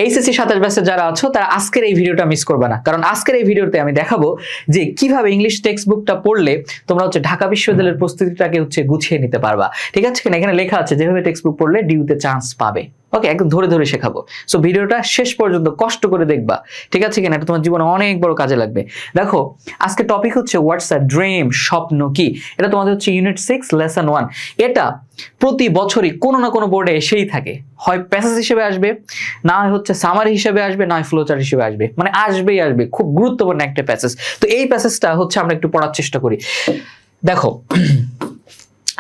HSC 27 ব্যাচে যারা আছো তারা আজকের এই ভিডিওটা মিস করবে না, কারণ আজকের এই ভিডিওতে আমি দেখাবো যে কিভাবে ইংলিশ টেক্সট বুকটা পড়লে তোমরা হচ্ছে ঢাকা বিশ্ববিদ্যালয়ের প্রস্তুতিটাকে হচ্ছে গুছিয়ে নিতে পারবা। ঠিক আছে কিনা? এখানে লেখা আছে যেভাবে টেক্সট বুক পড়লে ডিউতে চান্স পাবে। ওকে, একদম ধরে ধরে শেখাবো। সো ভিডিওটা শেষ পর্যন্ত কষ্ট করে দেখবা, ঠিক আছে কিনা? এটা তোমার জীবনে অনেক বড় কাজে লাগবে। দেখো, আজকে টপিক হচ্ছে হোয়াটস আ ড্রিম, স্বপ্ন কি। এটা তোমাদের হচ্ছে ইউনিট 6 লেসন 1। এটা প্রতি বছরই কোনো না কোনো বোর্ডে এসেই থাকে, হয় প্যাসেজ হিসেবে আসবে, না হচ্ছে সামারি হিসেবে আসবে, না ফ্লোচার্ট হিসেবে আসবে, মানে আসবেই আসবে। খুব গুরুত্বপূর্ণ একটা প্যাসেজ। তো এই প্যাসেজটা হচ্ছে আমরা একটু পড়ার চেষ্টা করি। দেখো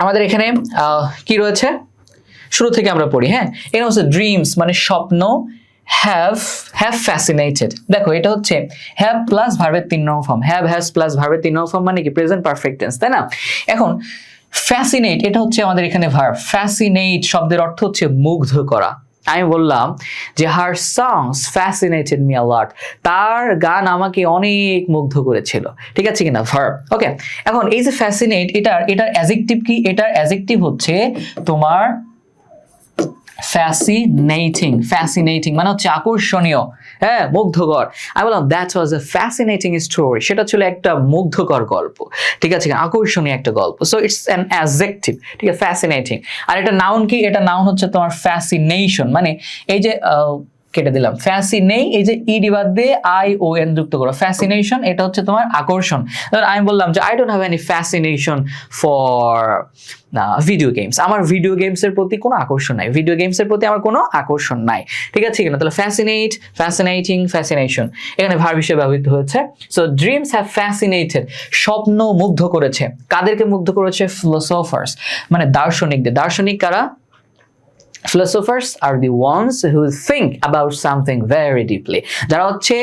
আমাদের এখানে কি রয়েছে, শুরু থেকে আমরা পড়ি। হ্যাঁ, এটা হচ্ছে ড্রিমস মানে স্বপ্ন। হ্যাভ ফ্যাসিনেটেড, দেখো এটা হচ্ছে হ্যাভ প্লাস ভার্বের 3 নম্বর ফর্ম। হ্যাভ হ্যাজ প্লাস ভার্বের 3 নম্বর ফর্ম মানে কি প্রেজেন্ট পারফেক্ট টেন্স, তাই না? এখন ফ্যাসিনেট এটা হচ্ছে আমাদের এখানে ভার্ব। ফ্যাসিনেট শব্দের অর্থ হচ্ছে মুগ্ধ করা। আমি বললাম যে হার সংস ফ্যাসিনেটেড মি আ লট, তার গান আমাকে অনেক মুগ্ধ করেছিল। ঠিক আছে কিনা? ভার্ব। ওকে, এখন এই যে ফ্যাসিনেট, এটার অ্যাডজেক্টিভ কি? এটার অ্যাডজেক্টিভ হচ্ছে তোমার ফ্যাসিনেটিং মানে হচ্ছে আকর্ষণীয়, হ্যাঁ, মুগ্ধকর। আমি বললাম that was A fascinating story, সেটা ছিল একটা মুগ্ধকর গল্প। ঠিক আছে, আকর্ষণীয় একটা গল্প। So it's an adjective. ঠিক আছে, ফ্যাসিনেটিং। আর এটা নাউন কি? এটা নাউন হচ্ছে তোমার ফ্যাসিনেশন, মানে এই যে কেটে দিলাম ফ্যাসিনেই, এই যে ইডি বাদ দিয়ে ION যুক্ত করো, ফ্যাসিনেশন এটা হচ্ছে তোমার আকর্ষণ। আমি বললাম যে I don't have any fascination for video games, আমার ভিডিও গেমসের প্রতি কোনো আকর্ষণ নাই, ভিডিও গেমসের প্রতি আমার কোনো আকর্ষণ নাই। ঠিক আছে কিনা? তাহলে ফ্যাসিনেট, ফ্যাসিনেটিং, ফ্যাসিনেশন এখানে ভার্ব হিসেবে ব্যবহৃত হচ্ছে। সো ড্রিমস হ্যাভ ফ্যাসিনেটেড, স্বপ্ন মুগ্ধ করেছে। কাদেরকে মুগ্ধ করেছে? ফিলোসোফার্স মানে দার্শনিকদের। দার্শনিক কারা? Philosophers are the ones who think about something very deeply, যারা হচ্ছে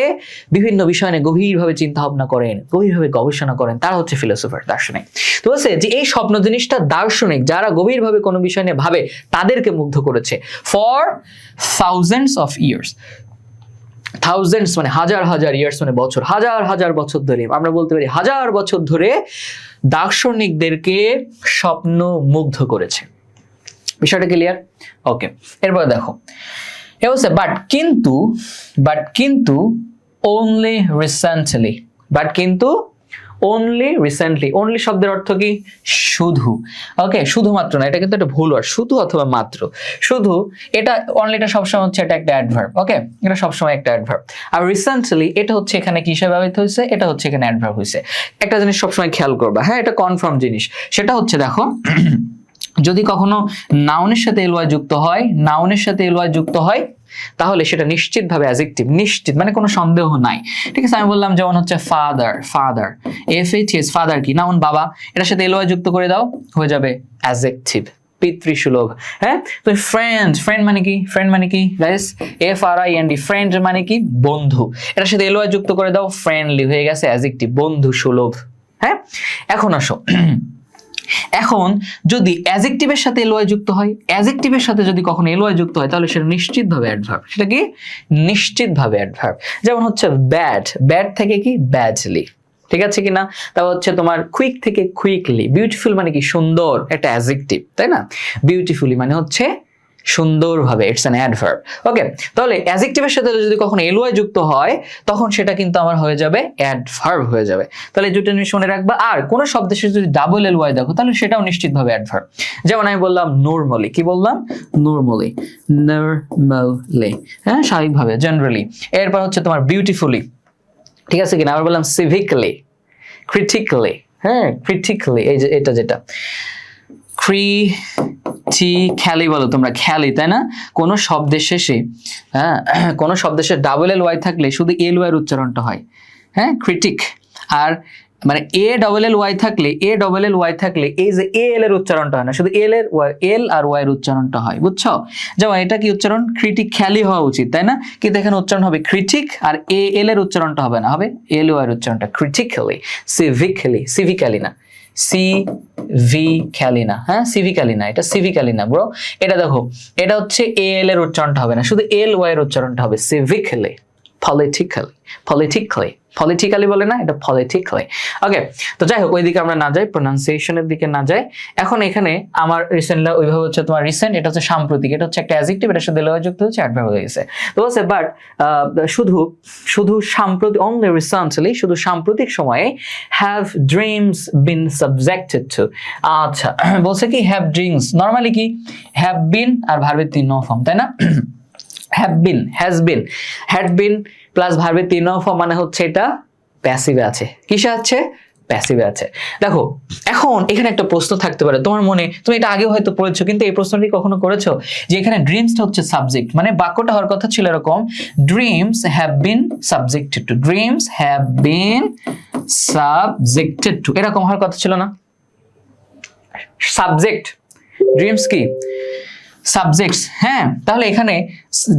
বিভিন্ন বিষয় নিয়ে গভীরভাবে চিন্তা ভাবনা করেন, গভীরভাবে গবেষণা করেন, তারা হচ্ছে ফিলোসোফার, দার্শনিক। তো বলছে যে এই স্বপ্ন জিনিসটা দার্শনিক, যারা গভীরভাবে কোনো বিষয় নিয়ে ভাবে, তাদেরকে মুগ্ধ করেছে। For thousands of years, thousands মানে হাজার হাজার, ইয়ার্স মানে বছর, হাজার হাজার বছর ধরে, আমরা বলতে পারি হাজার বছর ধরে দার্শনিকদেরকে স্বপ্ন মুগ্ধ করেছে। বিষয়টা ক্লিয়ার? ওকে, এরপর দেখো এ হচ্ছে বাট কিন্তু only recently, বাট কিন্তু only recently, only শব্দের অর্থ কি? শুধু। ওকে, শুধুমাত্র না, এটা কিন্তু একটা ভুল ওয়ার্ড, শুধু অথবা মাত্র। শুধু এটা অনলিটা সবসময় হচ্ছে এটা একটা অ্যাডভার্ব। ওকে, এটা সবসময় একটা অ্যাডভার্ব। আর রিসেন্টলি এটা হচ্ছে এখানে কি হিসেবে ব্যবহৃত হয়েছে? এটা হচ্ছে এখানে অ্যাডভার্ব হয়েছে। একটা জিনিস সবসময় খেয়াল করবা, হ্যাঁ, এটা কনফার্ম জিনিস। সেটা হচ্ছে দেখো যদি কখনো নাউনের সাথে এলওয়াই যুক্ত হয়, নাউনের সাথে এলওয়াই যুক্ত হয়, তাহলে সেটা নিশ্চিতভাবে অ্যাডজেক্টিভ, নিশ্চিত মানে কোনো সন্দেহ নাই। ঠিক আছে, আমি বললাম যেমন হচ্ছে ফাদার, FATS, ফাদার কি? নাউন, বাবা, এটার সাথে এলওয়াই যুক্ত করে দাও, হয়ে যাবে অ্যাডজেক্টিভ, পিতৃসুলভ। হ্যাঁ, তো ফ্রেন্ড মানে কি? ফ্রেন্ড মানে কি গাইস? FRIEND, ফ্রেন্ড মানে কি? বন্ধু। এটার সাথে এলওয়াই যুক্ত করে দাও, ফ্রেন্ডলি, হয়ে গেছে অ্যাডজেক্টিভ, বন্ধু সুলভ। হ্যাঁ, এখন আসো, এখন যদি অ্যাডজেক্টিভের সাথে এলওয়াই যুক্ত হয়, অ্যাডজেক্টিভের সাথে যদি কখনো এলওয়াই যুক্ত হয়, তাহলে সেটা নিশ্চিতভাবে অ্যাডভার্ব। সেটা কি? নিশ্চিতভাবে অ্যাডভার্ব। যেমন হচ্ছে ব্যাড থেকে কি? ব্যাডলি। ঠিক আছে কিনা? তারপর হচ্ছে তোমার কুইক থেকে কুইকলি। বিউটিফুল মানে কি? সুন্দর, একটা অ্যাডজেক্টিভ, তাই না? বিউটিফুলি মানে হচ্ছে সুন্দরভাবে, ইটস অ্যান অ্যাডভার্ব। ওকে, তাহলে অ্যাডজেক্টিভের সাথে যদি কখনো এলওয়াই যুক্ত হয়, তখন সেটা কিন্তু আমার হয়ে যাবে অ্যাডভার্ব হয়ে যাবে। তাহলে এই দুটো জিনিস মনে রাখবা। আর কোন শব্দের সাথে যদি ডাবল এলওয়াই দেখো, তাহলে সেটাও নিশ্চিতভাবে অ্যাডভার্ব। যেমন আমি বললাম নরমালি, কি বললাম? নরমালি, হ্যাঁ, স্বাভাবিকভাবে, জেনারেলি। এরপর হচ্ছে তোমার বিউটিফুলি, ঠিক আছে কিনা? আবার বললাম সিভিকলি, ক্রিটিক্যালি, হ্যাঁ, ক্রিটিক্যালি, এই যে এটা যেটা ক্রিটিক্যালি বলো তোমরা, খেয়ালি, তাই না? কোনো শব্দের শেষে, হ্যাঁ, কোনো শব্দের শেষে ডাবল এলওয়াই থাকলে শুধু এলওয়াই এর উচ্চারণটা হয়, হ্যাঁ, ক্রিটিক। আর মানে ALLY থাকলে, এই যে AL এর উচ্চারণটা হয় না, শুধু এল আর ওয়াই এর উচ্চারণটা হয়, বুঝছো? যেমন এটা কি উচ্চারণ? ক্রিটিক্যালি হওয়া উচিত, তাই না? কিন্তু এখানে উচ্চারণ হবে ক্রিটিক, আর AL এর উচ্চারণটা হবে না, হবে LOI এর উচ্চারণটা, ক্রিটিক্যালি, সিভিক্যালি না, সিভিক্যালি না, হ্যাঁ, সিভিক্যালি না, এটা সিভিক্যালি না ব্রো। এটা দেখো, এটা হচ্ছে AL এর উচ্চারণটা হবে না, শুধু LY এর উচ্চারণটা হবে, সিভিক্যালি, পলিটিক্যালি, পলিটিক্যালি বলে না, এটা পলিটিক্যালি। ওকে, তো যাই হোক ওইদিকে আমরা না যাই, প্রোনাউন্সিয়েশনের দিকে না যাই। এখন এখানে আমার রিসেন্টলি ওইভাবে হচ্ছে তোমার রিসেন্ট, এটা হচ্ছে সাম্প্রতিক, এটা হচ্ছে একটা অ্যাডজেক্টিভ, এটার সাথে লয় যুক্ত হচ্ছে অ্যাডভার্ব হয়ে গেছে। তো বলছে বাট শুধু সাম্প্রতিক, অনলি রিসেন্টলি, শুধু সাম্প্রতিক সময়ে have dreams been subjected to. আচ্ছা, বলছে কি হ্যাভ ড্রিমস, নরমালি কি হ্যাভ বিন আর ভার্বের 3 নং ফর্ম, তাই না? Have been, has been, had been plus ভার্বের 3 নং ফর্ম মানে হচ্ছে এটা প্যাসিভে আছে। কিসে আছে? প্যাসিভে আছে। দেখো এখন এখানে একটা প্রশ্ন থাকতে পারে তোমার মনে, তুমি এটা আগে হয়তো পড়েছো, কিন্তু এই প্রশ্নটি কখনো করেছো যে এখানে ড্রিমসটা হচ্ছে সাবজেক্ট, মানে বাক্যটা হওয়ার কথা ছিল এরকম, dreams have been subjected two, dreams have been subjected two, এরকম হওয়ার কথা ছিল না? সাবজেক্ট, ড্রিমস কি সাবজেক্টস, হ্যাঁ, তাহলে এখানে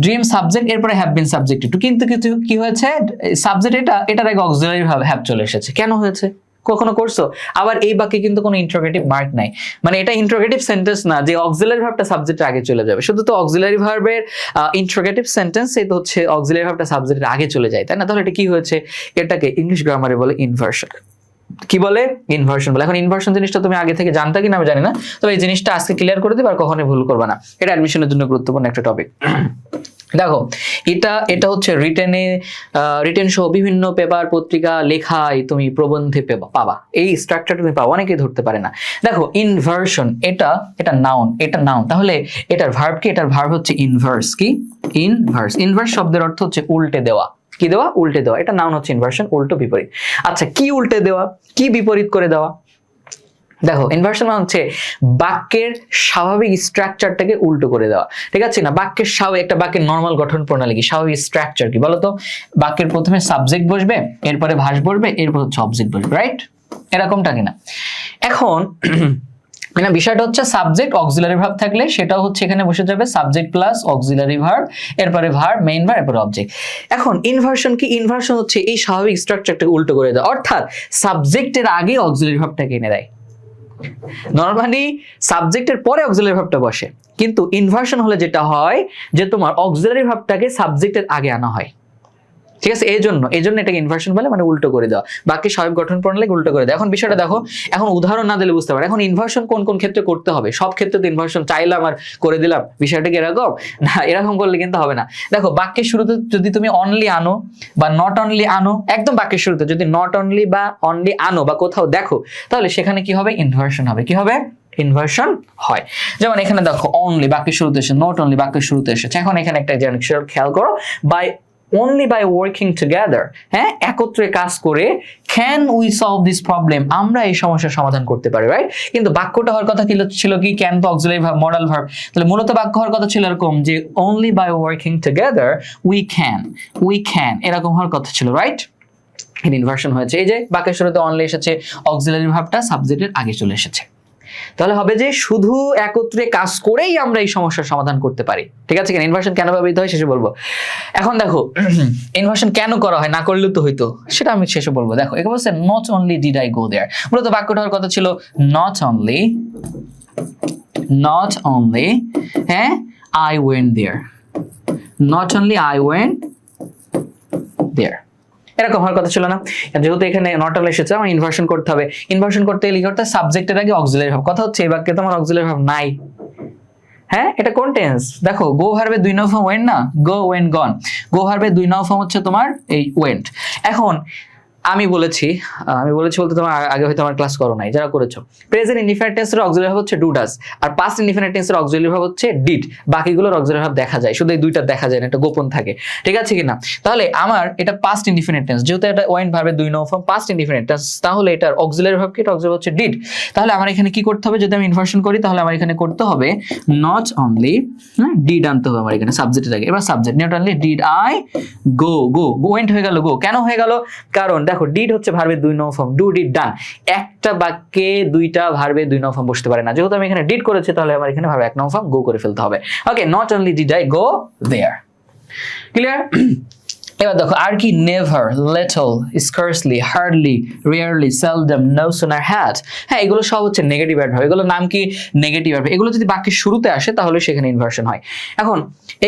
ড্রিম সাবজেক্ট, এরপরে হ্যাভ বিন সাবজেক্টেড টু, কিন্তু কিছু কি হয়েছে, সাবজেক্ট এটার আগে অক্সিলারি ভাবে হ্যাভ চলে এসেছে। কেন হয়েছে? কখনো করছো? আবার এই বাক্যে কিন্তু কোনো ইন্টারোগেটিভ মার্ক নাই, মানে এটা ইন্টারোগেটিভ সেন্টেন্স না যে অক্সিলারি ভার্বটা সাবজেক্টের আগে চলে যাবে, শুধু তো অক্সিলারি ভার্বের ইন্টারোগেটিভ সেন্টেন্স, এই তো হচ্ছে অক্সিলারি ভার্বটা সাবজেক্টের আগে চলে যায়, তাই না? তাহলে এটা কি হয়েছে? এটাকে ইংলিশ গ্রামারে বলে ইনভার্সন। কি বলে? ইনভার্সন বলে। এখন ইনভার্সন জিনিসটা তুমি আগে থেকে জানতে কিনা আমি জানি না, তবে এই জিনিসটা আজকে ক্লিয়ার করে দিবে আর কখনোই ভুল করবে না, এটা অ্যাডমিশনের জন্য গুরুত্বপূর্ণ একটা টপিক। দেখো এটা হচ্ছে রিটেন সহ বিভিন্ন পেপার পত্রিকা লেখায় তুমি প্রবন্ধে পাবা, এই স্ট্রাকচার তুমি পাবা, অনেকেই ধরতে পারে না। দেখো ইনভার্সন, এটা নাউন, তাহলে এটার ভার্ব কি? এটার ভার্ব হচ্ছে ইনভার্স। কি? ইনভার্স। ইনভার্স শব্দের অর্থ হচ্ছে উল্টে দেওয়া। কি দেওয়া? উল্টে দেওয়া। এটা নাউন হচ্ছে ইনভার্সন, উল্টো বিপরীত। আচ্ছা, কি উল্টে দেওয়া, কি বিপরীত করে দেওয়া? দেখো ইনভার্সন মানে হচ্ছে বাক্যের স্বাভাবিক স্ট্রাকচারটাকে উল্টো করে দেওয়া, ঠিক আছে না? বাক্যের একটা বাক্যের নরমাল গঠন প্রণালী কি, স্বাভাবিক স্ট্রাকচার কি বলতো? বাক্যের প্রথমে সাবজেক্ট বসবে, এরপরে ভার্ব বসবে, এরপর হচ্ছে অবজেক্ট বসবে, রাইট? এরকমটা কিনা? এখন মানে বিষয়টা হচ্ছে সাবজেক্ট অক্সিলারি ভার্ব থাকলে সেটাও হচ্ছে এখানে বসে যাবে, সাবজেক্ট প্লাস অক্সিলারি ভার্ব, এরপরে ভার্ব, মেইন ভার্ব, এরপরে অবজেক্ট। এখন ইনভার্সন কি? ইনভার্সন হচ্ছে এই স্বাভাবিক স্ট্রাকচারটাকে উল্টো করে দেয়, অর্থাৎ সাবজেক্টের আগে অক্সিলারি ভার্বটাকে এনে দেয়। নরমালি সাবজেক্টের পরে অক্সিলারি ভার্বটা বসে, কিন্তু ইনভার্সন হলে যেটা হয় যে তোমার অক্সিলারি ভার্বটাকে সাবজেক্টের আগে আনা হয়, ঠিক আছে? এই জন্য এটাকে ইনভার্সন বলে, মানে উল্টো করে দেওয়া, বাকি স্বাভাবিক গঠন প্রণালী উল্টো করে দেওয়া। এখন বিষয়টা দেখো, এখন উদাহরণ না দিলে বুঝতে পারো এখন ইনভার্সন কোন কোন ক্ষেত্রে করতে হবে। সব ক্ষেত্রে তো ইনভার্সন চাইলাম আর করে দিলাম, বিষয়টা কি এরকম না? এরকম করলে কিন্তু হবে না। দেখো বাক্যের শুরুতে যদি তুমি অনলি আনো বা নট অনলি আনো, একদম বাক্যের শুরুতে যদি নট অনলি বা অনলি আনো বা কোথাও দেখো, তাহলে সেখানে কি হবে? ইনভার্সন হবে। কি হবে? ইনভার্সন হয়। যেমন এখানে দেখো অনলি বাক্যের শুরুতে এসে, নট অনলি বাক্যের শুরুতে এসেছে। এখন এখানে একটা জিনিস খেয়াল করো, only by working together, হ্যাঁ, একত্রে কাজ করে can we solve this problem, আমরা এই সমস্যার সমাধান করতে পারি, রাইট? কিন্তু বাক্যটা হওয়ার কথা ছিল কি? can তো অক্সিলারি ভার্ব, মডাল ভার্ব, তাহলে মূলত বাক্য হওয়ার কথা ছিল এরকম যে only by working together we can, এরকম হওয়ার কথা ছিল, রাইট? ইনভার্সন হয়েছে, এই যে বাক্যের শুরুতে অনলি এসেছে, অক্সিলারি ভার্বটা সাবজেক্টের আগে চলে এসেছে। তাহলে হবে যে শুধু একত্রে কাজ করেই আমরা এই সমস্যার সমাধান করতে পারি, ঠিক আছে? ইনভার্সন কেন ব্যবহৃত হয় শেষে বলবো। এখন দেখো ইনভার্সন কেন করা হয়, না করলেও তো হইতো, সেটা আমি শেষে বলবো। দেখো এখানে বলছে not only did I go there, মূলত বাক্যটা হওয়ার কথা ছিল নট অনলি হ্যাঁ I went there, not only I went there, এরকম হওয়ার কথা ছিল না? যেহেতু এখানে নট অনলি এসেছে, আমার ইনভার্সন করতে হবে। ইনভার্সন করতে গেলে কি করতে? সাবজেক্টের আগে অক্সিলারি ভার্ব। কথা হচ্ছে এই বাক্যে তোমার অক্সিলারি ভার্ব নাই, হ্যাঁ? এটা কোন টেন্স? দেখো গো ভার্বের 2 নং ফর্ম ওয়েন্ট না, গো ওয়েন্ট গন। গো ভার্বের 2 নং ফর্ম হচ্ছে তোমার এই ওয়েন্ট। এখন আমি বলেছি বলতে তোমার আগে হয়তো আমার ক্লাস করো নাই, যারা করেছো, প্রেজেন্ট ইনডিফিনিট টেন্সের অক্সিলারি ভার্ব হচ্ছে ডু ডাজ, আর পাস্ট ইনডিফিনিট টেন্সের অক্সিলারি ভার্ব হচ্ছে ডিড। বাকিগুলোর অক্সিলারি ভার্ব দেখা যায়, শুধু এই দুইটা দেখা যায় না, এটা গোপন থাকে, ঠিক আছে কিনা? তাহলে আমার এটা পাস্ট ইনডিফিনিট টেন্স, যেহেতু এটা ওয়েন্ট ভার্বের 2 নং ফর্ম পাস্ট ইনডিফিনিট টেন্স, তাহলে এটার অক্সিলারি ভার্ব কি? এটা অক্সিলারি হচ্ছে ডিড। তাহলে আমার এখানে কি করতে হবে? যদি আমি ইনভার্সন করি তাহলে আমার এখানে করতে হবে নট অনলি, হ্যাঁ, ডিড আনতে হবে আমার এখানে সাবজেক্টের আগে। এবার subject not only did I go, went হয়ে গেল গো। কেন হয়ে গেল? কারণ দেখো ডিড হচ্ছে ভার্বের 2 নং ফর্ম, ডু ডিড ডান। একটা বাক্যে দুইটা ভার্বের 2 নং ফর্ম বসতে পারে না, যেহেতু আমি এখানে ডিড করেছি তাহলে আমার এখানে ভার্ব 1 নং ফর্ম গো করে ফেলতে হবে। Okay, not only did I go there, clear? এবার দেখো আর কি, never, little, scarcely, hardly, rarely, seldom, no sooner, had. হ্যাঁ, এগুলো সব হচ্ছে নেগেটিভ অ্যাডভার্ব। এগুলো নাম কি? Negative adverb. এগুলো যদি বাক্যের শুরুতে আসে তাহলে সেখানে ইনভার্সন হয়। এখন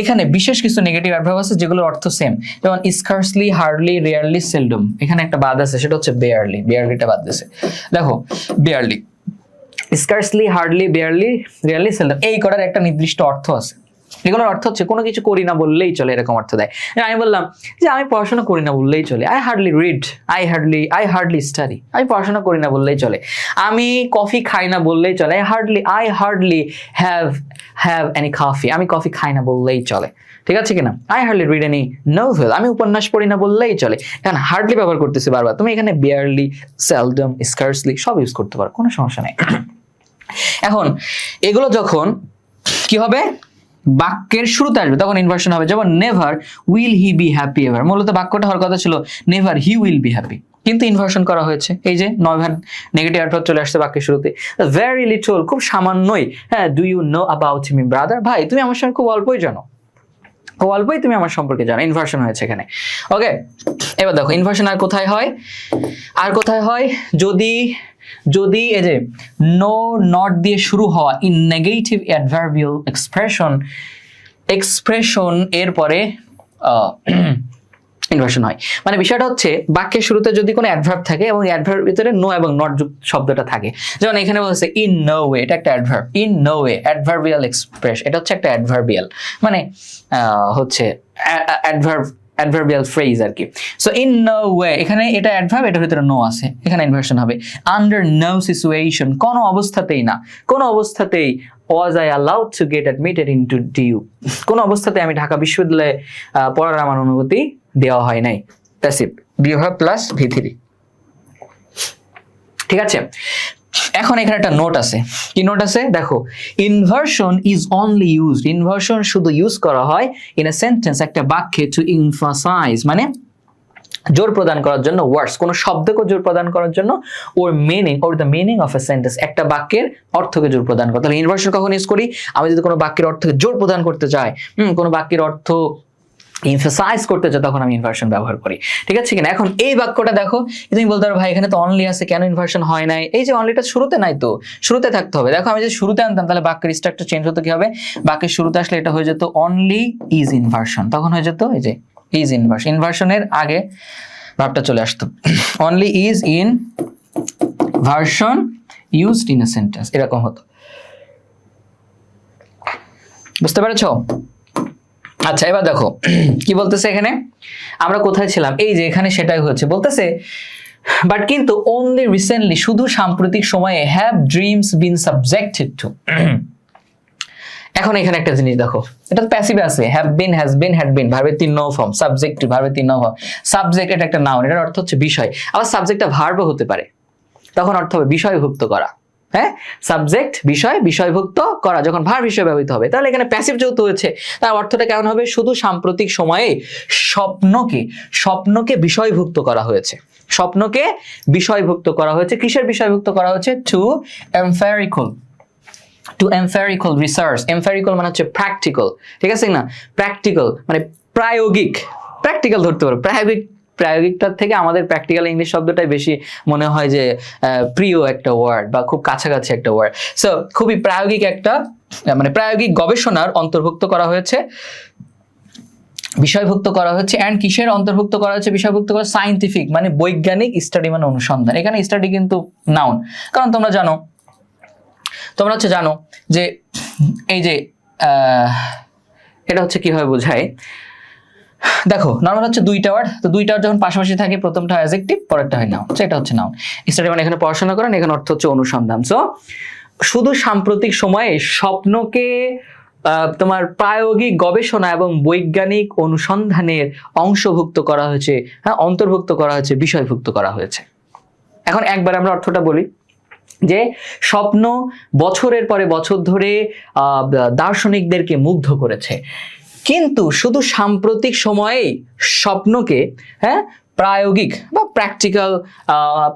এখানে বিশেষ কিছু নেগেটিভ অ্যাডভার্ব আছে যেগুলোর অর্থ সেম, যেমন স্কার্সলি, হার্ডলি, রিয়ারলি, সেলডম। এখানে একটা বাদ আছে, সেটা হচ্ছে বেয়ারলি। বেয়ারলিটা বাদ দিয়েছে। দেখো barely, scarcely, hardly, barely, rarely, seldom, এই কটার একটা নির্দিষ্ট অর্থ আছে। এগুলোর অর্থ হচ্ছে কোনো কিছু করি না বললেই চলে, এরকম অর্থ দেয়। আমি বললাম যে আমি পড়াশোনা করি না বললেই চলে, I hardly read, I hardly study. আমি পড়াশোনা করি না বললেই চলে। আমি কফি খাই না বললেই চলে, I hardly have any coffee. আমি কফি খাই না বললেই চলে, ঠিক আছে কিনা? I hardly read any novel. আমি উপন্যাস পড়ি না বললেই চলে। এখন হার্ডলি ব্যবহার করতেছি বারবার, তুমি এখানে বিয়ারলি, সেলডম, স্কার্সলি সব ইউজ করতে পারো, কোনো সমস্যা নেই। এখন এগুলো যখন কি হবে, বাক্যের শুরুতে আসবে তখন ইনভার্সন হবে। যেমন never will he be happy ever, মূলত বাক্যটা হওয়ার কথা ছিল never he will be happy, কিন্তু ইনভার্সন করা হয়েছে। এই যে নেভার নেগেটিভ অ্যাডভার্ব চলে আসছে বাক্যের শুরুতে। ভেরি লিটল, খুব সামান্যই। হ্যাঁ, do you know about me brother, ভাই তুমি আমার সঙ্গে খুব অল্পই জানো, খুব অল্পই তুমি আমার সম্পর্কে জানো। ইনভার্সন হয়েছে এখানে। ওকে, এবার দেখো ইনভার্সন আর কোথায় হয়, যদি এই যে নো নট দিয়ে শুরু হওয়া ইন নেগেটিভ অ্যাডভার্বিয়াল এক্সপ্রেশন এর পরে ইনভার্সন হয়। মানে বিষয়টা হচ্ছে বাক্যের শুরুতে যদি কোনো অ্যাডভার্ব থাকে এবং অ্যাডভার্বের ভিতরে নো এবং নট শব্দটা থাকে, যেমন এখানে বলছে ইন নো ওয়ে, এটা একটা adverb. In no way adverbial express, এটা হচ্ছে একটা অ্যাডভার্বিয়াল, মানে হচ্ছে অ্যাডভার্বিয়াল ফ্রেজ আর কি। সো ইন নো ওয়ে, এখানে এটা অ্যাডভার্ব, এটার ভিতরে নো আছে, এখানে ইনভার্সন হবে। আন্ডার নো সিচুয়েশন, কোনো অবস্থাতেই না, কোনো অবস্থাতেই। was I allowed to get admitted into DU, কোনো অবস্থাতে আমি ঢাকা বিশ্ববিদ্যালয়ে পড়ার আমার অনুমতি দেওয়া হয় নাই। প্যাসিভ বিহেভিয়ার প্লাস V3, ঠিক আছে। এখন এখানে একটা নোট আছে, কি নোট আছে দেখো, inversion is only used, inversion শুধু ইউজ করা হয় ইন এ সেন্টেন্স, একটা বাক্যে, টু এমফাসাইজ মানে জোর প্রদান করার জন্য, ওয়ার্ডস কোনো শব্দকে জোর প্রদান করার জন্য, or the meaning of a sentence, একটা বাক্যের অর্থকে জোর প্রদান করা। তাহলে ইনভার্সন কখন ইউজ করি? আমি যদি কোনো বাক্যের অর্থকে জোর প্রদান করতে চাই, কোনো বাক্যের অর্থ এমফাসাইজ করতে চাই, তখন আমি ইনভার্সন ব্যবহার করি, ঠিক আছে কিনা? এখন এই বাক্যটা দেখো, তুমি বলতে পারো ভাই এখানে তো অনলি আছে, কেন ইনভার্সন হয় নাই? এই যে অনলিটা শুরুতে নাই, তো শুরুতে থাকতে হবে। দেখো আমি যদি শুরুতে আনতাম তাহলে বাক্যের স্ট্রাকচার চেঞ্জ হতো। কি হবে? বাক্যের শুরুতে আসলে এটা হয়ে যেত অনলি ইজ ইনভার্সন, তখন হয়ে যেত এই যে ইজ ইনভার্সন, ইনভার্সনের আগে ভার্বটা চলে আসতো। Only is in version used in a sentence, এরকম হতো। বুঝতে পেরেছো? আচ্ছা, এবার দেখো কি বলতেছে এখানে, আমরা কোথায় ছিলাম? এই যে এখানে সেটাই হচ্ছে, বলতেছে বাট কিন্তু অনলি রিসেন্টলি, শুধু সাম্প্রতিক সময়ে, have dreams been subjected to. এখন এখানে একটা জিনিস দেখো, এটা তো প্যাসিভ আছে, have been, has been, had been, ভার্বের 3 নং ফর্ম, সাবজেক্টিভ ভার্বের 3 নং ফর্ম। সাবজেক্ট এটা একটা নাউন, এটার অর্থ হচ্ছে বিষয়। আবার সাবজেক্টটা ভার্বও হতে পারে, তখন অর্থ হবে বিষয়ভুক্ত করা। হ্যাঁ, সাবজেক্ট বিষয়, বিষয়ভুক্ত করা, যখন ভার্ব হিসেবে ব্যবহৃত হবে। তাহলে এখানে প্যাসিভ যেহেতু হয়েছে, তার অর্থটা কেমন হবে? শুধু সাম্প্রতিক সময়ে স্বপ্নকে বিষয়ভুক্ত করা হয়েছে, স্বপ্নকে বিষয়ভুক্ত করা হয়েছে। কিসের বিষয়ভুক্ত করা হয়েছে? Two এমফেরিক্যাল research. এমফেরিক্যাল মানে হচ্ছে প্র্যাকটিক্যাল, ঠিক আছে না? প্র্যাকটিক্যাল মানে প্রায়োগিক, প্র্যাকটিক্যাল ধরতে পারো। প্রায়োগিকটার থেকে আমাদের প্র্যাকটিক্যাল ইংলিশ শব্দটাই বেশি মনে হয় যে প্রিয় একটা ওয়ার্ড বা খুব কাছাকাছি একটা ওয়ার্ড। সো খুবই প্রায়োগিক একটা, মানে প্রায়োগিক গবেষণার অন্তর্ভুক্ত করা হয়েছে, বিষয়ভুক্ত করা হচ্ছে। অ্যান্ড কিসের অন্তর্ভুক্ত করা হচ্ছে? বিষয়ভুক্ত করা সায়েন্টিফিক মানে বৈজ্ঞানিক, স্টাডি মানে অনুসন্ধান। এখানে স্টাডি কিন্তু নাউন, কারণ তোমরা জানো যে এই যে এটা হচ্ছে কিভাবে বোঝায়। দেখো নরমাল হচ্ছে দুইটা ওয়ার্ড, তো দুইটা ওয়ার্ড যখন পাশাপাশি থাকে, প্রথমটা অ্যাডজেক্টিভ, পরেরটা হয় নাউন, সেটা হচ্ছে নাউন। স্টাডি মানে এখানে পড়াশোনা করেন, এখানে অর্থ হচ্ছে অনুসন্ধান। সো শুধু সাম্প্রতিক সময়ে স্বপ্নকে তোমার প্রায়োগিক গবেষণা এবং বৈজ্ঞানিক অনুসন্ধানের অংশভুক্ত করা হয়েছে, হ্যাঁ, অন্তর্ভুক্ত করা হয়েছে, বিষয়ভুক্ত করা হয়েছে। এখন একবার আমরা অর্থটা বলি যে স্বপ্ন বছরের পরে বছর ধরে দার্শনিকদেরকে মুগ্ধ করেছে, কিন্তু শুধু সাম্প্রতিক সময়েই স্বপ্নকে, হ্যাঁ, প্রায়োগিক বা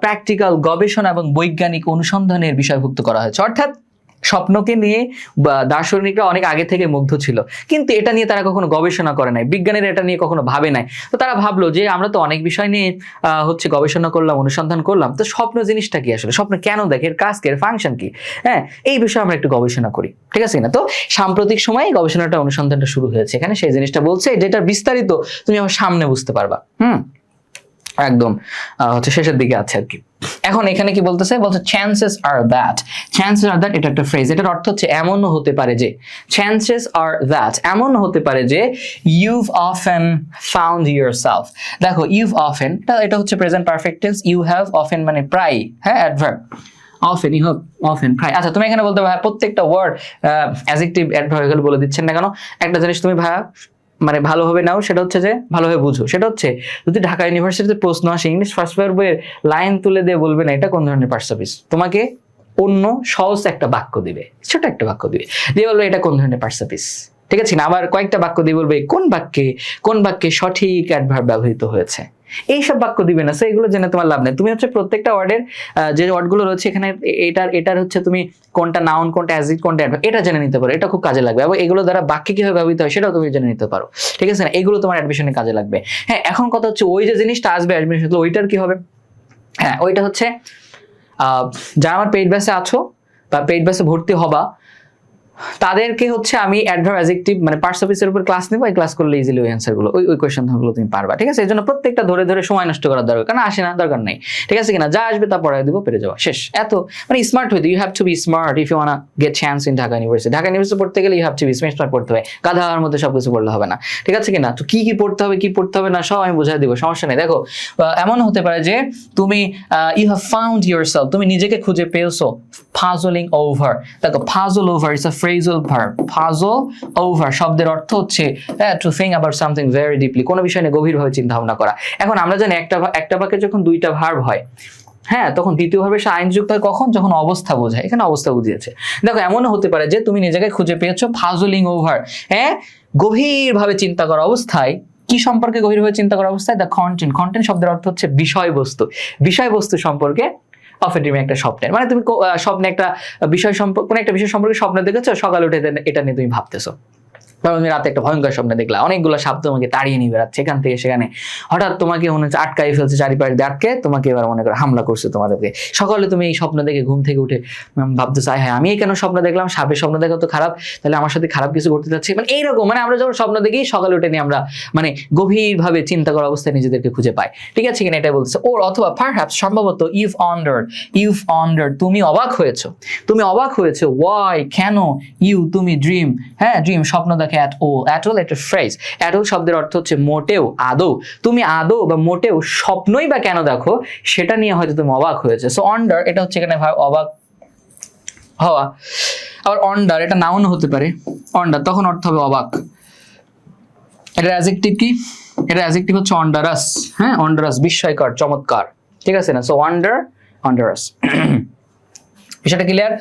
প্র্যাকটিক্যাল গবেষণা এবং বৈজ্ঞানিক অনুসন্ধানের বিষয়ভুক্ত করা হয়েছে। অর্থাৎ স্বপ্নকে নিয়ে দার্শনিকরা অনেক আগে থেকে মুগ্ধ ছিল, কিন্তু এটা নিয়ে তারা কখনো গবেষণা করে নাই, বিজ্ঞানীরা এটা নিয়ে কখনো ভাবে নাই। তো তারা ভাবলো যে আমরা তো অনেক বিষয় নিয়ে হচ্ছে গবেষণা করলাম, অনুসন্ধান করলাম, তো স্বপ্ন জিনিসটা কি আসলে, স্বপ্ন কেন দেখে, এর কাজ কি, এর ফাংশন কি, হ্যাঁ এই বিষয়ে আমরা একটু গবেষণা করি, ঠিক আছে না। তো সাম্প্রতিক সময়ে গবেষণাটা অনুসন্ধানটা শুরু হয়েছে, এখানে সেই জিনিসটা বলছে, যেটার বিস্তারিত তুমি আমার সামনে বুঝতে পারবা। একদম হচ্ছে শেষের দিকে আছে আর কি। এখন এখানে কি বলতেছে, বলছে chances are that, এটা একটা ফ্রেজ, এটার অর্থ হচ্ছে এমন হতে পারে যে, chances are that এমন হতে পারে যে you've often found yourself। দেখো you've often এটা হচ্ছে present perfect tense, you have often মানে প্রায়, হ্যাঁ adverb, often you have often প্রায়। আচ্ছা তুমি এখানে বলতে পারো প্রত্যেকটা ওয়ার্ড অ্যাডজেক্টিভ অ্যাডভার্ব এগুলো বলে দিচ্ছেন না কেন, একটা জিনিস তুমি মানে ভালোভাবে নাও, সেটা হচ্ছে যে ভালোভাবে বুঝো, সেটা হচ্ছে যদি ঢাকা ইউনিভার্সিটিতে প্রশ্ন আসে ইংলিশ ফার্স্ট পেপার বইয়ের লাইন তুলে দিয়ে বলবে না এটা কোন ধরনের পার্টসাপিস, তোমাকে অন্য সহজ একটা বাক্য দিবে, ছোট একটা বাক্য দিবে, দিয়ে বলবে এটা কোন ধরনের পার্টসাপিস, ঠিক আছে না। আবার কয়েকটা বাক্য দিয়ে বলবে কোন বাক্যে সঠিক অ্যাডভার্ব ব্যবহৃত হয়েছে, এইসব বাক্য দিবে না। এগুলো জেনে তোমার লাভ নেই, তুমি হচ্ছে প্রত্যেকটা ওয়ার্ডের যে ওয়ার্ডগুলো রয়েছে এখানে এটার হচ্ছে তুমি কোনটা নাউন, কোনটা অ্যাডজেক্টিভ, কোনটা অ্যাডভার্ব, এটা জেনে নিতে পারো, এটা খুব কাজে লাগবে। এবং এগুলো দ্বারা বাক্যে কিভাবে ব্যবহৃত হয় সেটাও তুমি জেনে নিতে পারো, ঠিক আছে না। এগুলো তোমার অ্যাডমিশনে কাজে লাগবে। হ্যাঁ এখন কথা হচ্ছে ওই যে জিনিসটা আসবে অ্যাডমিশন, ওইটার কি হবে, হ্যাঁ ওইটা হচ্ছে যারা আমার পেইড ব্যাচে আছো বা পেইড ব্যাচে ভর্তি হবা, তাদেরকে হচ্ছে আমি অ্যাডভার্ব অ্যাডজেক্টিভ মানে পার্টসাপিসের উপর ক্লাস নেব, এই ক্লাস করলে ইজিলি ওই অ্যান্সারগুলো ওই কোয়েশ্চেনগুলো তুমি পারবা, ঠিক আছে। এই জন্য প্রত্যেকটা ধরে ধরে সময় নষ্ট করার দরকার, কারণ আসে না, দরকার নেই, ঠিক আছে কিনা। যা আসবে তা পড়াই দিব, পেরে যাওয়া শেষ। এত মানে স্মার্ট হইতে, you have to be smart if you wanna get chance in Dhaka university. Dhaka university পড়তে গেলে you have to be smart পড়তে হবে, গাধার মধ্যে সবকিছু পড়লে হবে না, ঠিক আছে কিনা। তো কি পড়তে হবে কি পড়তে হবে না সব আমি বুঝাই দিব, সমস্যা নেই। দেখো এমন হতে পারে যে তুমি ইউ হ্যাভ ফাউন্ড ইউরসেলফ, তুমি নিজেকে খুঁজে পেয়েছো, puzzling over, দেখো puzzle over is a phrasal verb, puzzle over শব্দের অর্থ হচ্ছে to think about something very deeply, কোনো বিষয় নিয়ে গভীরভাবে চিন্তা ভাবনা করা। এখন আমরা জানি একটা বাক্যে যখন দুইটা ভার্ব হয়, হ্যাঁ তখন দ্বিতীয় ভাবে সে আইনযুক্ত হয় কখন, যখন অবস্থা বোঝায়, এখানে অবস্থা বুঝিয়েছে। দেখো এমনও হতে পারে যে তুমি নিজেকে খুঁজে পেয়েছো puzzling over, হ্যাঁ গভীরভাবে চিন্তা করা অবস্থায়, কি সম্পর্কে গভীরভাবে চিন্তা করা অবস্থায়, দ্য কন্টেন্ট শব্দের অর্থ হচ্ছে বিষয়বস্তু সম্পর্কে অফ এ ড্রিম একটা স্বপ্নের, মানে তুমি স্বপ্নে একটা বিষয় সম্পর্কে, কোনো একটা বিষয় সম্পর্কে স্বপ্ন দেখেছো, সকালে উঠে এটা নিয়ে তুমি ভাবতেছো, তুমি রাতে একটা ভয়ঙ্কর স্বপ্ন দেখলা, অনেকগুলো সাপ তোমাকে তাড়িয়ে নিয়ে বেড়াচ্ছে এখান থেকে সেখানে, হঠাৎ তোমাকে মনে হচ্ছে আটকাই ফেলছে, চারিপাশ দিয়ে আটকে তোমাকে এবার মনে করে হামলা করছে তোমাদেরকে। সকালে তুমি এই স্বপ্ন দেখে ঘুম থেকে উঠে ভাবতেছো হ্যাঁ আমি কেন স্বপ্ন দেখলাম, সাপের স্বপ্ন দেখা তো খারাপ, তাহলে আমার সাথে খারাপ কিছু ঘটতে যাচ্ছে, মানে এইরকম। মানে আমরা যখন স্বপ্ন দেখি সকালে উঠে নিয়ে আমরা মানে গভীরভাবে চিন্তা করার অবস্থায় নিজেদেরকে খুঁজে পাই, ঠিক আছে কিনা, এটা বলতেছে। ওর অথবা পারহ্যাপস সম্ভবত ইউভ অন্ডার্ড তুমি অবাক হয়েছো, ওয়াই কেন, ইউ তুমি ড্রিম, হ্যাঁ ড্রিম স্বপ্ন দেখে, at all একটা ফ্রেজ, at all শব্দের অর্থ হচ্ছে মোটেও, আদৌ, তুমি আদৌ বা মোটেও স্বপ্নই বা কেন দেখো সেটা নিয়ে হয়তো তুমি অবাক হয়েছে। সো অন্ডার এটা হচ্ছে এখানে অবাক হওয়া। আবার অন্ডার এটা নাউন হতে পারে, অন্ডার তখন অর্থ হবে অবাক। এটা অ্যাডজেক্টিভ কি, এটা অ্যাডজেক্টিভ হচ্ছে অন্ডারাস, হ্যাঁ অন্ডারাস বিস্ময়কর, চমৎকার, ঠিক আছে না। সো অন্ডারাস বিষয়টা ক্লিয়ার।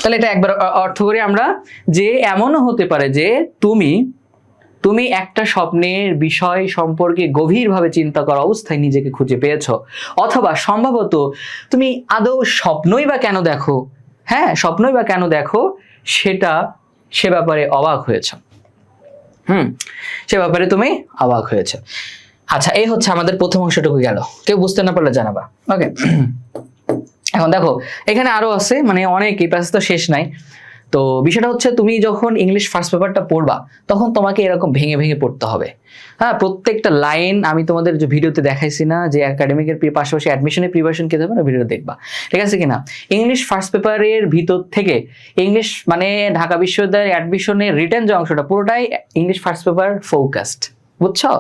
তাহলে এটা একবার অর্থ করি আমরা, যে এমনও হতে পারে যে তুমি একটা স্বপ্নের বিষয় সম্পর্কে গভীরভাবে চিন্তা করা অবস্থায় নিজেকে খুঁজে পেয়েছো, অথবা সম্ভবত তুমি আদৌ স্বপ্নই বা কেন দেখো, হ্যাঁ স্বপ্নই বা কেন দেখো সে ব্যাপারে অবাক হয়েছো, সে ব্যাপারে তুমি অবাক হয়েছো। আচ্ছা এই হচ্ছে আমাদের প্রথম অংশটুকু গেল, কেউ বুঝতে না পারলে জানাবা, ওকে। এখন দেখো এখানে আরো আছে, মানে অনেক, এই প্যাসেজ তো শেষ নাই। তো বিষয়টা হচ্ছে তুমি যখন ইংলিশ ফার্স্ট পেপারটা পড়বা তখন তোমাকে এরকম ভেঙে ভেঙে পড়তে হবে, হ্যাঁ প্রত্যেকটা লাইন আমি তোমাদের যে ভিডিওতে দেখাইছি না, যে একাডেমিকের পাশাপাশি অ্যাডমিশনের প্রিপারেশন কে দেবে না, ভিডিও দেখবা, ঠিক আছে কিনা। ইংলিশ ফার্স্ট পেপারের ভিতর থেকে ইংলিশ মানে ঢাকা বিশ্ববিদ্যালয়ের অ্যাডমিশনের রিটেন যে অংশটা পুরোটাই ইংলিশ ফার্স্ট পেপার ফোকাসড, বুঝছো।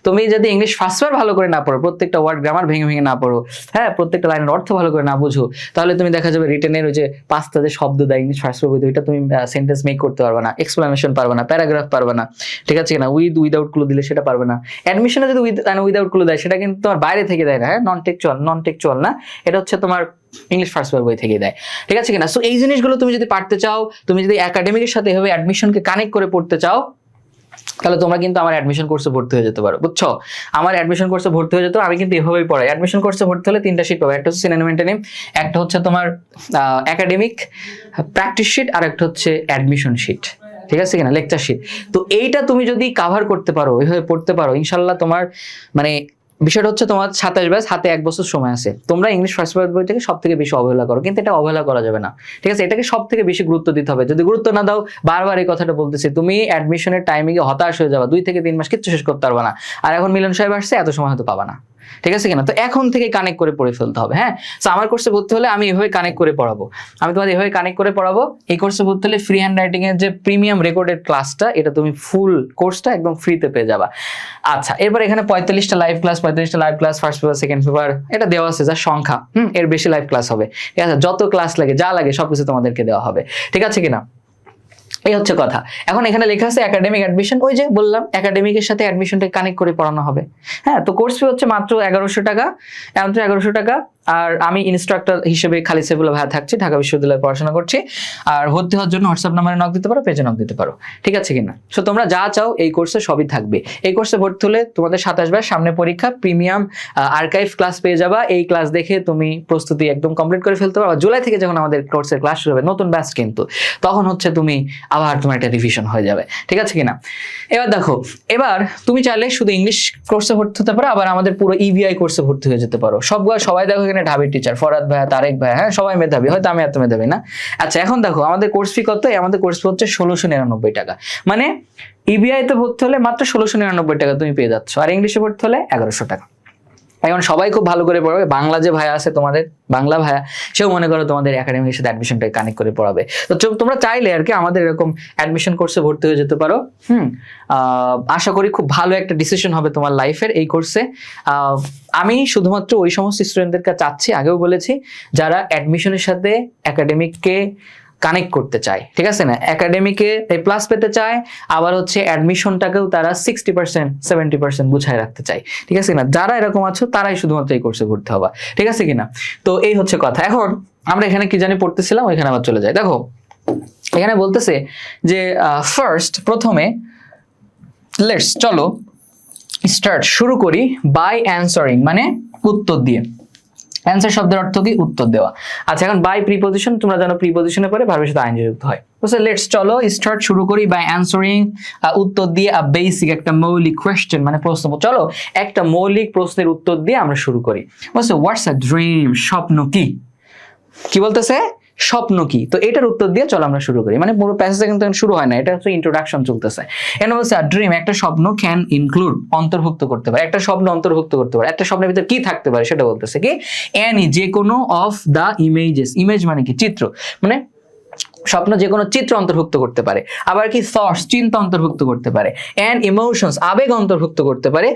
তুমি যদি ইংলিশ ফার্স্ট পেপার ভালো করে না পড়ো, প্রত্যেকটা ওয়ার্ড গ্রামার ভেঙে ভেঙে না পড়ো, হ্যাঁ প্রত্যেকটা লাইনের অর্থ ভালো করে না বুঝো, তাহলে তুমি দেখা যাবে রিটেনের ওই যে 5টা যে শব্দ দেয় ইংলিশ ফার্স্ট পেপার, ওইটা তুমি সেন্টেন্স মেক করতে পারবে না, এক্সপ্লেনেশন পারবে না, প্যারাগ্রাফ পারবে না, ঠিক আছে কিনা। উইদাউট ক্লু দিলে সেটা পারবে না। অ্যাডমিশনে যদি উইদাউট ক্লু দেয় সেটা কিন্তু তোমার বাইরে থেকে দেয় না, হ্যাঁ নন টেকচুয়াল না, এটা হচ্ছে তোমার ইংলিশ ফার্স্ট পেপার বই থেকে দেয়, ঠিক আছে কিনা। সো এই জিনিসগুলো তুমি যদি পারতে চাও, তুমি যদি একাডেমিকের সাথে এভাবে অ্যাডমিশনকে কানেক্ট করে পড়তে চাও, তাহলে তোমরা কিন্তু আমার অ্যাডমিশন কোর্সে ভর্তি হয়ে যেতে পারো, বুঝছো? আমার অ্যাডমিশন কোর্সে ভর্তি হয়ে যেত, আমি কিন্তু এভাবেই পড়াই। অ্যাডমিশন কোর্সে ভর্তি হলে 3টা শিট পাবে, একটা হচ্ছে সিনেমা মেনটেনিং, একটা হচ্ছে তোমার একাডেমিক প্র্যাকটিস শিট, আর একটা হচ্ছে অ্যাডমিশন শিট, ঠিক আছে কিনা, লেকচার শিট। তো এইটা তুমি যদি কাভার করতে পারো, ওইভাবে পড়তে পারো, ইনশাল্লাহ তোমার মানে বিষয়টা হচ্ছে তোমার 27 ব্যাচ, হাতে 1 বছর সময় আছে। তোমরা ইংলিশ ফার্স্ট পেপার বই থেকে সব থেকে বেশি অবহেলা করো, কিন্তু এটা অবহেলা করা যাবে না, ঠিক আছে? এটাকে সব থেকে বেশি গুরুত্ব দিতে হবে। যদি গুরুত্ব না দাও, বারবার এই কথাটা বলতেছি, তুমি অ্যাডমিশনের টাইমিংয়ে হতাশ হয়ে যাবে, 2 থেকে 3 মাস কিচ্ছু শেষ করতে পারবে না। আর এখন মিলন সাহেব আসছে, এত সময় হয়তো পাবা না, ঠিক আছে কিনা? তো এখন থেকে কানেক্ট করে পড়ে ফেলতে হবে। হ্যাঁ, তো আমার কোর্সে ভর্তি হলে আমি এভাবে কানেক্ট করে পড়াবো, আমি তোমাদের এভাবে কানেক্ট করে পড়াবো। এই কোর্সে ভর্তি হলে ফ্রি হ্যান্ড রাইটিং এর যে প্রিমিয়াম রেকর্ডেড ক্লাসটা, এটা তুমি ফুল কোর্সটা একদম ফ্রিতে পেয়ে যাবা। আচ্ছা, এরপর এখানে 45টা লাইভ ক্লাস, 45টা live class, first paper, second paper, এটা দেওয়া আছে যা সংখ্যা, এর বেশি লাইভ ক্লাস হবে, ঠিক আছে? যত ক্লাস লাগে, যা লাগে সবকিছু তোমাদেরকে দেওয়া হবে, ঠিক আছে কিনা? এই হচ্ছে কথা। এখন এখানে লেখা আছে একাডেমিক অ্যাডমিশন, ওই যে বললাম একাডেমিকের সাথে অ্যাডমিশনটা কানেক্ট করে পড়ানো হবে। হ্যাঁ, তো কোর্স ফি হচ্ছে মাত্র 1100 টাকা, মাত্র 1100 টাকা। আর আমি ইনস্ট্রাক্টর হিসেবে খালিদ সাইফুল্লাহ ভাইয়া থাকছি, ঢাকা বিশ্ববিদ্যালয়ে পড়াশোনা করছি। আর ভর্তি হওয়ার জন্য হোয়াটসঅ্যাপ নাম্বারে নক দিতে পারো, পেজে নক দিতে পারো, ঠিক আছে কিনা? সো তোমরা যা চাও এই কোর্সে সবই থাকবে। এই কোর্সে ভর্তি হলে তোমাদের 27 ব্যাচ, সামনে পরীক্ষা, প্রিমিয়াম আর্কাইভ ক্লাস পেয়ে যাবা। এই ক্লাস দেখে তুমি প্রস্তুতি একদম কমপ্লিট করে ফেলতে পারো। জুলাই থেকে যখন আমাদের কোর্সের ক্লাস শুরু হবে, নতুন ব্যাচ কিন্তু, তখন হচ্ছে তুমি আবার তোমার একটা রিভিশন হয়ে যাবে, ঠিক আছে কিনা? এবার দেখো, এবার তুমি চাইলে শুধু ইংলিশ কোর্সে ভর্তি হতে পারো, আবার আমাদের পুরো ইভিআই কোর্সে ভর্তি হয়ে যেতে পারো। সবাই দেখো এখানে ঢাবির টিচার, ফরাদ ভাইয়া, তারেক ভাইয়া, হ্যাঁ সবাই মেধাবী, হয়তো আমি এত মেধাবী না। আচ্ছা, এখন দেখো আমাদের কোর্স ফি কত? আমাদের কোর্স ফি হচ্ছে 1699 টাকা। মানে ইবিআই তে ভর্তি হলে মাত্র 1699 টাকা তুমি পেয়ে যাচ্ছ, আর ইংলিশে ভর্তি হলে 1100 টাকা। এখন সবাই খুব ভালো করে পড়াবে। বাংলা যে ভাইয়া আছে তোমাদের, বাংলা ভাইয়া, সেও মনে করো তোমাদের একাডেমির সাথে অ্যাডমিশনটাকে কানেক্ট করে পড়াবে। তো তোমরা চাইলে আর কি আমাদের এরকম অ্যাডমিশন কোর্সে ভর্তি হয়ে যেতে পারো। আশা করি খুব ভালো একটা ডিসিশন হবে তোমার লাইফের এই কোর্সে। আমি শুধুমাত্র ওই সমস্ত স্টুডেন্টদেরকে চাচ্ছি, আগেও বলেছি, যারা অ্যাডমিশনের সাথে একাডেমিককে কানেক্ট করতে চায়, ঠিক আছে না, একাডেমিকে প্লাস পেতে চায়, আবার হচ্ছে অ্যাডমিশনটাকেও তারা 60% 70% গুছায় রাখতে চায়, ঠিক আছে না? যারা এরকম আছো তারাই শুধুমাত্র এই কোর্সে ভর্তি হবা, ঠিক আছে কিনা? তো এই হচ্ছে কথা। এখন আমরা এখানে কি জানি পড়তেছিলাম, এখানে আবার চলে যাই। দেখো এখানে বলতেছে যে প্রথমে চলো স্টার্ট, শুরু করি বাই অ্যানসারিং, মানে উত্তর দিয়ে। অ্যানসার শব্দের অর্থ কি? উত্তর দেওয়া। আচ্ছা, এখন বাই প্রিপজিশন, তোমরা জানো প্রিপজিশনের পরে ভার্বের সাথে আইনজি যুক্ত হয়। তো লেটস চলো স্টার্ট, শুরু করি বাই অ্যানসারিং, উত্তর দিয়ে আ বেসিক, একটা মৌলিক কোয়েশ্চেন, মানে প্রশ্ন। চলো একটা মৌলিক প্রশ্নের উত্তর দিয়ে আমরা শুরু করি। বলছে হোয়াটস আ ড্রিম, স্বপ্ন কি? কি বলতেছে? স্বপ্ন কি? তো এটার উত্তর দিয়ে চলো আমরা শুরু করি। মানে পুরো প্যাসেজটা কিন্তু শুরু হয় না, এটা হচ্ছে ইন্ট্রোডাকশন চলতেছে। এখানে বলছে ড্রিম, একটা স্বপ্ন, ক্যান ইনক্লুড, অন্তর্ভুক্ত করতে পারে, একটা স্বপ্ন অন্তর্ভুক্ত করতে পারে। একটা স্বপ্নের ভিতরে কি থাকতে পারে সেটা বলতেছে কি, এনি, যে কোনো, অফ দা ইমেজেস, ইমেজ মানে কি? চিত্র, মানে স্বপ্ন যে কোনো চিত্র অন্তর্ভুক্ত করতে পারে। আবার কি থটস, চিন্তা অন্তর্ভুক্ত করতে পারে। এন্ড ইমোশনস, আবেগ অন্তর্ভুক্ত করতে পারে।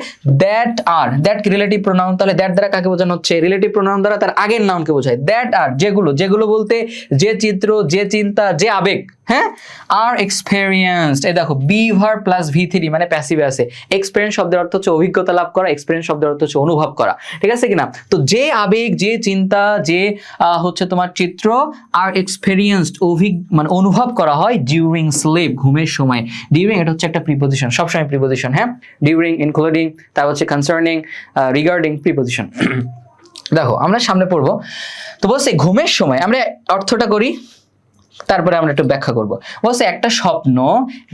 দ্যাট আর, দ্যাট কি রিলেটিভ প্রোনাউন, তাহলে দ্যাট দ্বারা কাকে বোঝানো হচ্ছে? রিলেটিভ প্রোনাউন দ্বারা তার আগের নাউনকে বোঝায়। দ্যাট আর, যেগুলো, যেগুলো বলতে যে চিত্র, যে চিন্তা, যে আবেগ, হ্যাঁ। আর এক্সপেরিয়েন্সড, এই দেখো বি ভার্ব প্লাস V3 মানে প্যাসিভে আছে। এক্সপেরিয়েন্স শব্দের অর্থ হচ্ছে অভিজ্ঞতা লাভ করা, এক্সপেরিয়েন্স শব্দের অর্থ হচ্ছে অনুভব করা, ঠিক আছে কিনা? তো যে আবেগ, যে চিন্তা, যে হচ্ছে তোমার চিত্র, আর এক্সপেরিয়েন্সড, মানে অনুভব করা হয় ডিউরিং স্লিপ, ঘুমের সময়। ডিউরিং এটা হচ্ছে একটা প্রিপজিশন, সবসময় প্রিপজিশন, হ্যাঁ। ডিউরিং, ইনক্লুডিং, তারপর হচ্ছে কনসার্নিং, রিগার্ডিং, প্রিপজিশন। দেখো আমরা সামনে পড়বো। তো বলছে ঘুমের সময়, আমরা অর্থটা করি তারপরে আমরা একটু ব্যাখ্যা করব। বলছে একটা স্বপ্ন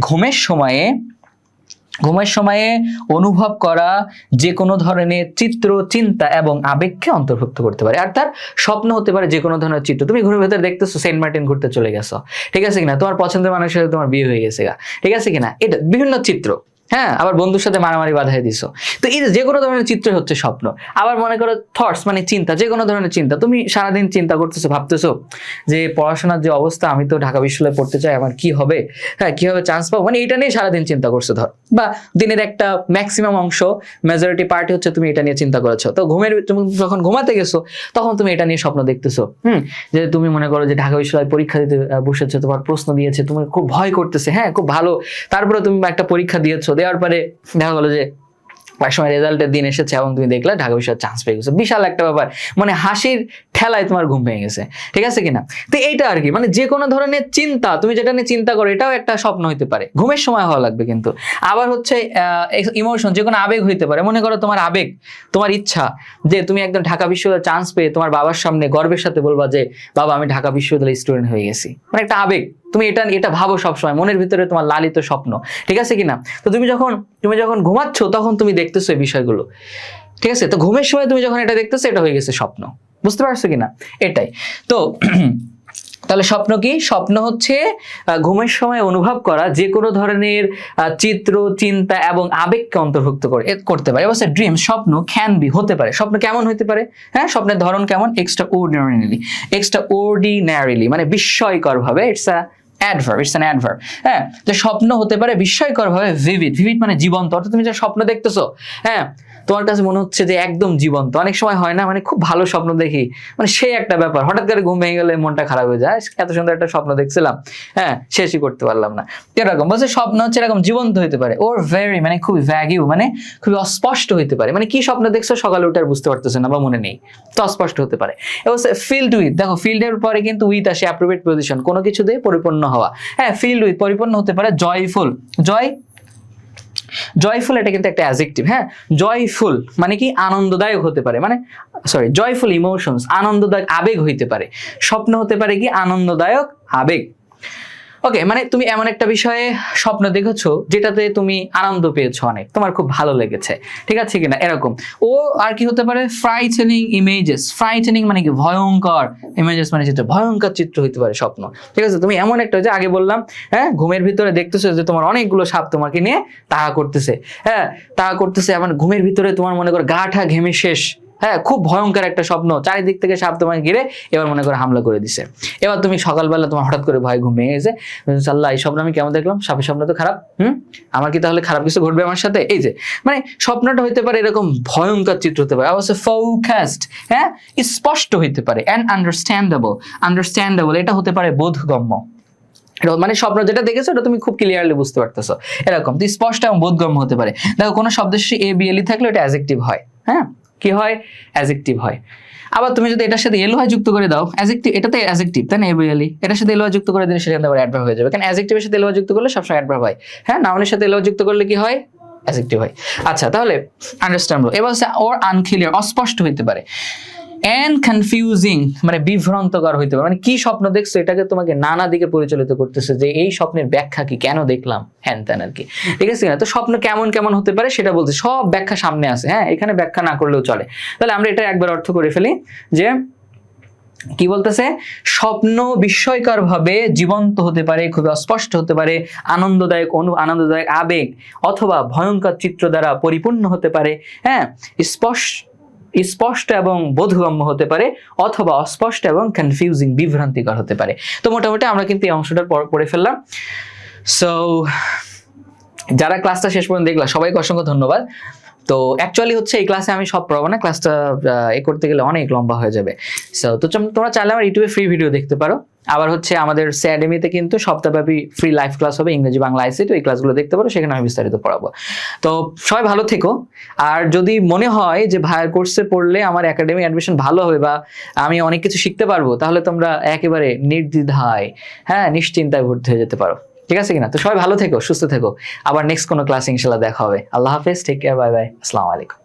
ঘুমের সময়ে অনুভব করা যে কোনো ধরনের চিত্র, চিন্তা এবং আবেগকে অন্তর্ভুক্ত করতে পারে। আর তার স্বপ্ন হতে পারে যে কোনো ধরনের চিত্র। তুমি ঘুমের ভেতরে দেখতেছো সেন্ট মার্টিন ঘুরতে চলে গেছো, ঠিক আছে কিনা? তোমার পছন্দের মানুষের সাথে তোমার বিয়ে হয়ে গেছে, ঠিক আছে কিনা? এটা বিভিন্ন চিত্র, হ্যাঁ। আবার বন্ধুর সাথে মারামারি বাধাই দিছো। তো এই যে কোনো ধরনের চিত্র হচ্ছে স্বপ্ন। আবার মনে করো থটস মানে চিন্তা, যে কোনো ধরনের চিন্তা। তুমি সারাদিন চিন্তা করতেছো, ভাবতেছো যে পড়াশোনার যে অবস্থা, আমি তো ঢাকা বিশ্ববিদ্যালয়ে পড়তে চাই, আমার কি হবে, হ্যাঁ, কিভাবে চান্স পাবো, মানে এটা নিয়ে সারাদিন চিন্তা করছো ধর। বা দিনের একটা ম্যাক্সিমাম অংশ, মেজরিটি পার্টি হচ্ছে তুমি এটা নিয়ে চিন্তা করেছো। তো তুমি যখন ঘুমাতে গেছো তখন তুমি এটা নিয়ে স্বপ্ন দেখতেছো, যে তুমি মনে করো যে ঢাকা বিশ্ববিদ্যালয়ে পরীক্ষা দিতে বসেছো, তোমার প্রশ্ন দিয়েছে, তুমি খুব ভয় করতেছে, হ্যাঁ, খুব ভালো। তারপরে তুমি একটা পরীক্ষা দিয়েছো, দেওয়ার পরে দেখা গেলো যে এক সময় রেজাল্টের দিন এসেছে এবং তুমি দেখলে ঢাকা বিশ্ববিদ্যালয়ে চান্স পেয়ে গেছো, বিশাল একটা ব্যাপার, মানে হাসির ঠেলায় তোমার ঘুম ভেঙে গেছে, ঠিক আছে কিনা? তো এইটা আর কি, মানে যে কোনো ধরনের চিন্তা, তুমি যেটা নিয়ে চিন্তা করো এটাও একটা স্বপ্ন হইতে পারে, ঘুমের সময় হওয়া লাগবে কিন্তু। আবার হচ্ছে ইমোশন, যে কোনো আবেগ হইতে পারে। মনে করো তোমার আবেগ, তোমার ইচ্ছা যে তুমি একদম ঢাকা বিশ্ববিদ্যালয়ে চান্স পেয়ে তোমার বাবার সামনে গর্বের সাথে বলবা যে বাবা আমি ঢাকা বিশ্ববিদ্যালয়ের স্টুডেন্ট হয়ে গেছি, মানে একটা আবেগ, তুমি এটা ভাবো সবসময়, মনের ভিতরে তোমার লালিত স্বপ্ন, ঠিক আছে কিনা? তো তুমি যখন ঘুমাচ্ছ তখন তুমি দেখতেছো এই বিষয়গুলো, ঠিক আছে? তো ঘুমের সময় তুমি যখন এটা দেখতেছো এটা হয়ে গেছে স্বপ্ন, বুঝতে পারছো কিনা? এটাই তো। তাহলে স্বপ্ন কি? স্বপ্ন হচ্ছে ঘুমের সময় অনুভব করা যে কোনো ধরনের চিত্র, চিন্তা এবং আবেগকে অন্তর্ভুক্ত করতে পারে। অবশ্য ড্রিম, স্বপ্ন ক্যান বি, হতে পারে। স্বপ্ন কেমন হতে পারে? হ্যাঁ, স্বপ্নের ধরন কেমন? এক্সট্রাঅর্ডিনারিলি, মানে বিস্ময়কর ভাবে। It's an adverb। হ্যাঁ, যে স্বপ্ন হতে পারে বিস্ময়কর ভাবে ভিভিড মানে জীবন্ত। অর্থাৎ তুমি যে স্বপ্ন দেখতেছো, হ্যাঁ, তোমার কাছে মনে হচ্ছে যে একদম জীবন্ত। অনেক সময় হয় না, মানে খুব ভালো স্বপ্ন দেখি, মানে সেই একটা ব্যাপার, হঠাৎ করে ঘুম ভেঙে গেলে মনটা খারাপ হয়ে যায়, এত সুন্দর একটা স্বপ্ন দেখছিলাম, হ্যাঁ, শেষই করতে পারলাম না, এরকম। বলছে স্বপ্ন হচ্ছে এরকম জীবন্ত হইতে পারে, ওর ভেরি, মানে খুবই ভ্যাগিউ, মানে খুবই অস্পষ্ট হইতে পারে। মানে কি স্বপ্ন দেখছো সকালে উঠে আর বুঝতে পারতেছে না বা মনে নেই, তো অস্পষ্ট হতে পারে। এবার ফিল্ড উইথ, দেখো ফিল্ডের পরে কিন্তু উইথ আসে, অ্যাপ্রোপ্রিয়েট পজিশন, কোনো কিছু দিয়ে পরিপূর্ণ হওয়া। হ্যাঁ, ফিল্ড উইথ পরিপূর্ণ হতে পারে। জয়ফুল এটা কিন্তু একটা অ্যাডজেক্টিভ। হ্যাঁ, জয়ফুল মানে কি? আনন্দদায়ক হতে পারে, মানে জয়ফুল ইমোশনস, আনন্দদায়ক আবেগ হইতে পারে। স্বপ্ন হতে পারে কি? আনন্দদায়ক আবেগ। ওকে, মানে তুমি এমন একটা বিষয়ে স্বপ্ন দেখেছো যেটাতে তুমি আনন্দ পেয়েছো, অনেক তোমার খুব ভালো লেগেছে, ঠিক আছে কিনা? এরকম। ও আর কি হতে পারে? Frightening images. ফ্রাইটেনিং মানে কি? ভয়ঙ্কর। ইমেজেস মানে চিত্র, ভয়ঙ্কর চিত্র হইতে পারে স্বপ্ন, ঠিক আছে? তুমি এমন একটা, যে আগে বললাম, হ্যাঁ, ঘুমের ভিতরে দেখতেছো যে তোমার অনেকগুলো সাপ তোমাকে নিয়ে তাড়া করতেছে, হ্যাঁ, তাড়া করতেছে, এমন ঘুমের ভিতরে তোমার মনে করো গা ঠা ঘেমে শেষ, হ্যাঁ, খুব ভয়ঙ্কর একটা স্বপ্ন, চারিদিক থেকে সাপ তোমাকে ঘিরে এবার মনে করে হামলা করে দিছে। এবার তুমি সকালবেলা তোমার হঠাৎ করে ভয় ঘুম ভেঙে গেছে, আল্লাহ এই স্বপ্ন আমি কেমন দেখলাম, সাপের স্বপ্ন তো খারাপ, আমার কি তাহলে খারাপ কিছু ঘটবে আমার সাথে? এই যে মানে স্বপ্নটা হইতে পারে এরকম ভয়ঙ্কর চিত্র হতে পারে। অবশ্য ফোকাসড, হ্যাঁ, স্পষ্ট হইতে পারে। অ্যান্ড আন্ডারস্ট্যান্ডেবল এটা হতে পারে বোধগম্য, মানে স্বপ্ন যেটা দেখেছো ওটা তুমি খুব ক্লিয়ারলি বুঝতে পারতেছো, এরকম। তো স্পষ্ট এবং বোধগম্য হতে পারে। দেখো কোনো শব্দের শেষে এ বি এল ই থাকলে এটা অ্যাডজেক্টিভ হয়, হ্যাঁ, কি হয়? অ্যাডজেক্টিভ হয়। আবার তুমি যদি এটার সাথে এলওয়াই যুক্ত করে দাও, অ্যাডজেক্টিভ, এটাতে অ্যাডজেক্টিভ, তাই না? এ বি এল ই, এটার সাথে এলওয়াই যুক্ত করে দিলে সেটা আবার অ্যাডভার্ব হয়ে যাবে, কারণ অ্যাডজেক্টিভের সাথে এলওয়াই যুক্ত করলে সবসময় অ্যাডভার্ব হয়। হ্যাঁ, নাউনের সাথে এলওয়াই যুক্ত করলে কি হয়? অ্যাডজেক্টিভ হয়। আচ্ছা, তাহলে আন্ডারস্ট্যান্ডেবল। এবার হচ্ছে ওর আনক্লিয়ার, অস্পষ্ট হইতে পারে। এন্ড কনফিউজিং মানে বিভ্রান্তকর হইতে পারে। মানে কি স্বপ্ন দেখছো এটাকে তোমাকে নানা দিকে পরিচালিত করতেছে, যে এই স্বপ্নের ব্যাখ্যা কি, কেন দেখলাম, হ্যান ত্যান আর কি, ঠিক আছে না? তো স্বপ্ন কেমন হতে পারে সেটা বলছে, সব ব্যাখ্যা সামনে আছে, হ্যাঁ, এখানে ব্যাখ্যা না করলেও চলে। তাহলে আমরা এটা একবার অর্থ করে ফেলি, যে কি বলতেছে? স্বপ্ন বিস্ময়কর ভাবে জীবন্ত হতে পারে, খুবই অস্পষ্ট হতে পারে, আনন্দদায়ক আবেগ অথবা ভয়ঙ্কর চিত্র দ্বারা পরিপূর্ণ হতে পারে, হ্যাঁ, স্পষ্ট এবং বোধগম্য হতে পারে, অথবা অস্পষ্ট এবং কনফিউজিং, বিভ্রান্তিকর হতে পারে। তো মোটামুটি আমরা কিন্তু এই অংশটা পড়ে ফেললাম। সো যারা ক্লাসটা শেষ পর্যন্ত দেখলা সবাইকে অসংখ্য ধন্যবাদ। তো অ্যাকচুয়ালি হচ্ছে এই ক্লাসে আমি সব পড়াবো না, ক্লাসটা করতে গেলে অনেক লম্বা হয়ে যাবে। সো তো তোমরা চাইলে আমার ইউটিউবে ফ্রি ভিডিও দেখতে পারো। আবার হচ্ছে আমাদের একাডেমিতে কিন্তু সপ্তাহব্যাপী ফ্রি লাইভ ক্লাস হবে, ইংরেজি বাংলা আইসিটি, এই ক্লাসগুলো দেখতে পারো, সেখানে আমি বিস্তারিত পড়াবো। তো সবাই ভালো থেকো। আর যদি মনে হয় যে ভাইয়ের কোর্সে পড়লে আমার একাডেমি অ্যাডমিশন ভালো হবে বা আমি অনেক কিছু শিখতে পারবো, তাহলে তোমরা একেবারে নির্দ্বিধায়, হ্যাঁ, নিশ্চিন্তায় ভর্তি হয়ে যেতে পারো, ঠিক আছে কিনা? তো সবাই ভালো থেকো, সুস্থ থেকো। আবার নেক্সট কোনো ক্লাস ইনশাআল্লাহ দেখা হবে। আল্লাহ হাফেজ, টেক কেয়ার, বাই বাই, আসসালামু আলাইকুম।